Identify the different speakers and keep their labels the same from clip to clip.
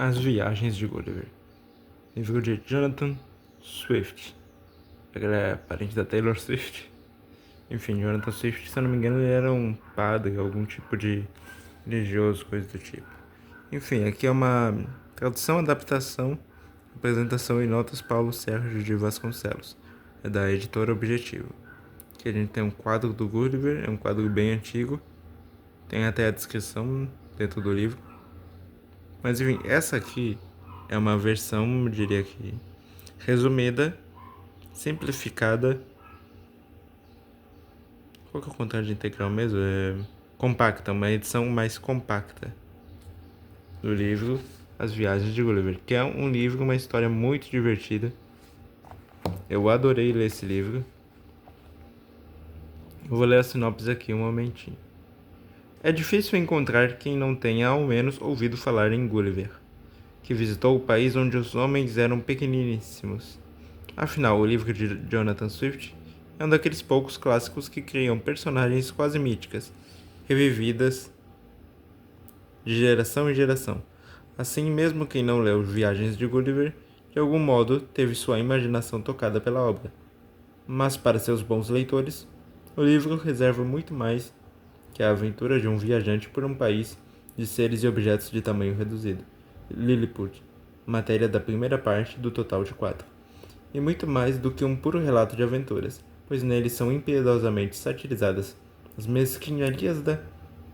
Speaker 1: As Viagens de Gulliver, livro de Jonathan Swift. Ele é parente da Taylor Swift. Enfim, Jonathan Swift, se eu não me engano, ele era um padre, algum tipo de religioso, coisa do tipo. Enfim, aqui é uma tradução, adaptação, apresentação e notas Paulo Sérgio de Vasconcelos, é da editora Objetivo. Aqui a gente tem um quadro do Gulliver, é um quadro bem antigo, tem até a descrição dentro do livro. Mas enfim, essa aqui é uma versão, eu diria que resumida, simplificada. Qual que é o contrário de integral mesmo? É compacta, uma edição mais compacta do livro As Viagens de Gulliver, que é um livro, uma história muito divertida. Eu adorei ler esse livro. Eu vou ler a sinopse aqui um momentinho. É difícil encontrar quem não tenha ao menos ouvido falar em Gulliver, que visitou o país onde os homens eram pequeniníssimos. Afinal, o livro de Jonathan Swift é um daqueles poucos clássicos que criam personagens quase míticas, revividas de geração em geração. Assim, mesmo quem não leu Viagens de Gulliver, de algum modo teve sua imaginação tocada pela obra. Mas para seus bons leitores, o livro reserva muito mais que a aventura de um viajante por um país de seres e objetos de tamanho reduzido. Lilliput, matéria da primeira parte do total de 4. E muito mais do que um puro relato de aventuras, pois nele são impiedosamente satirizadas as mesquinharias da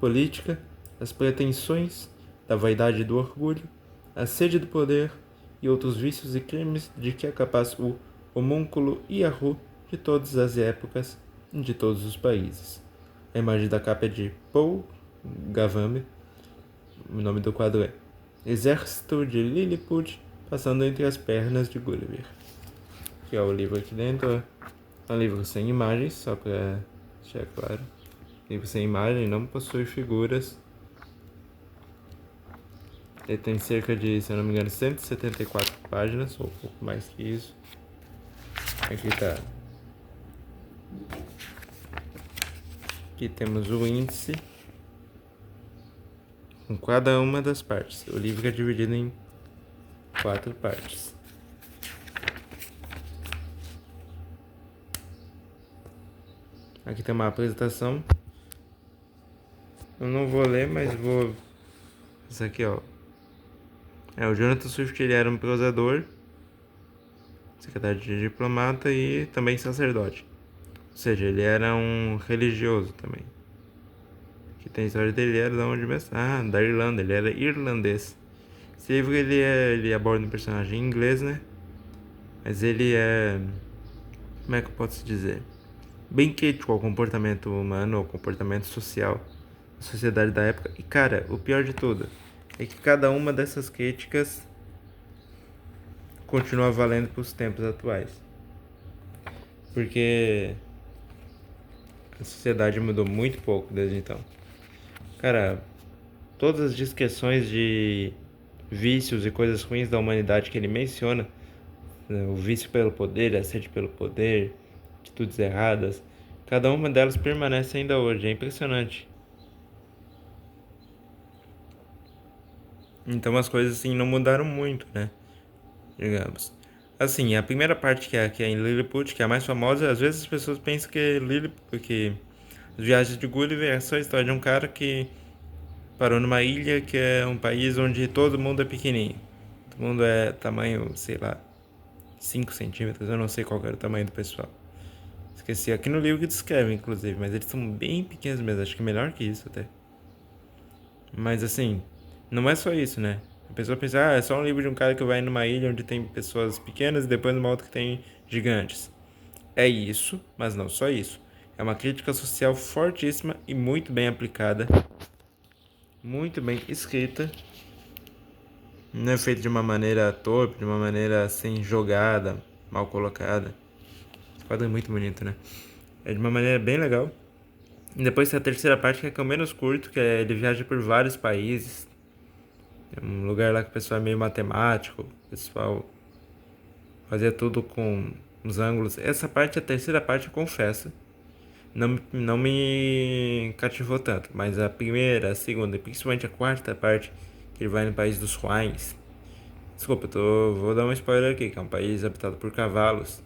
Speaker 1: política, as pretensões da vaidade e do orgulho, a sede do poder e outros vícios e crimes de que é capaz o homúnculo Yahoo de todas as épocas e de todos os países. A imagem da capa é de Paul Gavame. O nome do quadro é Exército de Lilliput passando entre as pernas de Gulliver. Que é o livro aqui dentro. É um livro sem imagens, só para deixar claro. Livro sem imagem, não possui figuras. Ele tem cerca de, se eu não me engano, 174 páginas, ou um pouco mais que isso. Aqui tá. Aqui temos o índice com cada uma das partes. O livro é dividido em 4 partes. Aqui tem uma apresentação. Eu não vou ler, mas vou... Isso aqui, ó. O Jonathan Swift, ele era um prosador, secretário de diplomata e também sacerdote. Ou seja, ele era um religioso também. Aqui tem a história dele, ele era da onde mesmo? Ah, da Irlanda, ele era irlandês. Esse livro, ele aborda um personagem inglês, né? Mas ele é... Como é que eu posso dizer? Bem crítico ao comportamento humano, ao comportamento social da sociedade da época. E, cara, o pior de tudo é que cada uma dessas críticas continua valendo para os tempos atuais. Porque a sociedade mudou muito pouco desde então. Cara, todas as descrições de vícios e coisas ruins da humanidade que ele menciona, né, o vício pelo poder, a sede pelo poder, atitudes erradas, cada uma delas permanece ainda hoje. É impressionante. Então as coisas assim não mudaram muito, né? Digamos. Assim, a primeira parte que é em Lilliput, que é a mais famosa, às vezes as pessoas pensam que Lilliput, que as Viagens de Gulliver é só a história de um cara que parou numa ilha que é um país onde todo mundo é pequenininho. Todo mundo é tamanho, sei lá, 5 centímetros, eu não sei qual era o tamanho do pessoal. Esqueci, aqui no livro que descreve, inclusive, mas eles são bem pequenos mesmo, acho que melhor que isso até. Mas assim, não é só isso, né? A pessoa pensa, é só um livro de um cara que vai numa ilha onde tem pessoas pequenas e depois numa outra que tem gigantes. É isso, mas não só isso. É uma crítica social fortíssima e muito bem aplicada, muito bem escrita. Não é feito de uma maneira torpe, de uma maneira assim, jogada, mal colocada. Esse quadro é muito bonito, né? É de uma maneira bem legal. E depois tem a terceira parte, que é o menos curto, que é ele viaja por vários países. Tem um lugar lá que o pessoal é meio matemático, o pessoal fazia tudo com os ângulos. Essa parte, a terceira parte, eu confesso, não me cativou tanto. Mas a primeira, a segunda e principalmente a quarta parte, que ele vai no país dos Huains, Desculpa, vou dar um spoiler aqui, que é um país habitado por cavalos.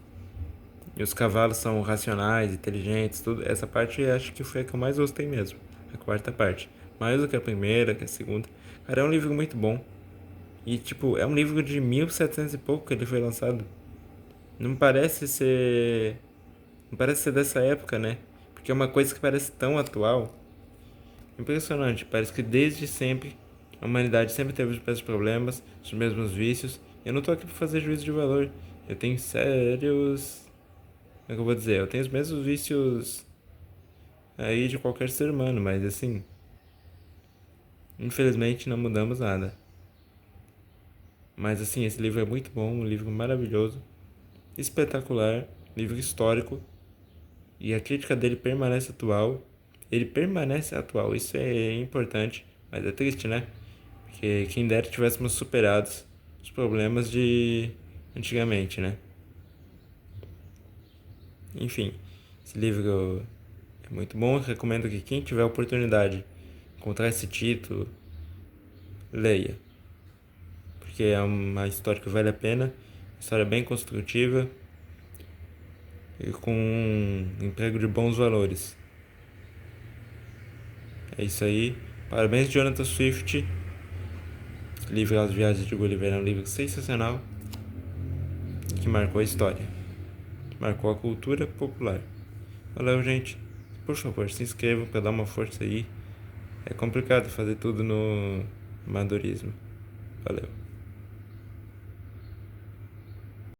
Speaker 1: E os cavalos são racionais, inteligentes, tudo. Essa parte acho que foi a que eu mais gostei mesmo. A quarta parte. Mais do que a primeira, que a segunda. Cara, é um livro muito bom. E, tipo, é um livro de 1700 e pouco que ele foi lançado. Não parece ser. Não parece ser dessa época, né? Porque é uma coisa que parece tão atual. Impressionante. Parece que desde sempre a humanidade sempre teve os mesmos problemas, os mesmos vícios. Eu não tô aqui pra fazer juízo de valor. Eu tenho sérios. Como é que eu vou dizer? Eu tenho os mesmos vícios aí de qualquer ser humano, mas assim, infelizmente não mudamos nada. Mas assim, esse livro é muito bom, um livro maravilhoso, espetacular, livro histórico, e a crítica dele permanece atual. Ele permanece atual, isso é importante, mas é triste, né? Porque quem dera tivéssemos superado os problemas de antigamente, né? Enfim, esse livro é muito bom, eu recomendo que quem tiver a oportunidade de encontrar esse título, leia. Porque é uma história que vale a pena, uma história bem construtiva e com um emprego de bons valores. É isso aí. Parabéns, Jonathan Swift. Esse livro As Viagens de Gulliver é um livro sensacional que marcou a história, marcou a cultura popular. Valeu, gente. Por favor, se inscrevam para dar uma força aí. É complicado fazer tudo no amadorismo. Valeu.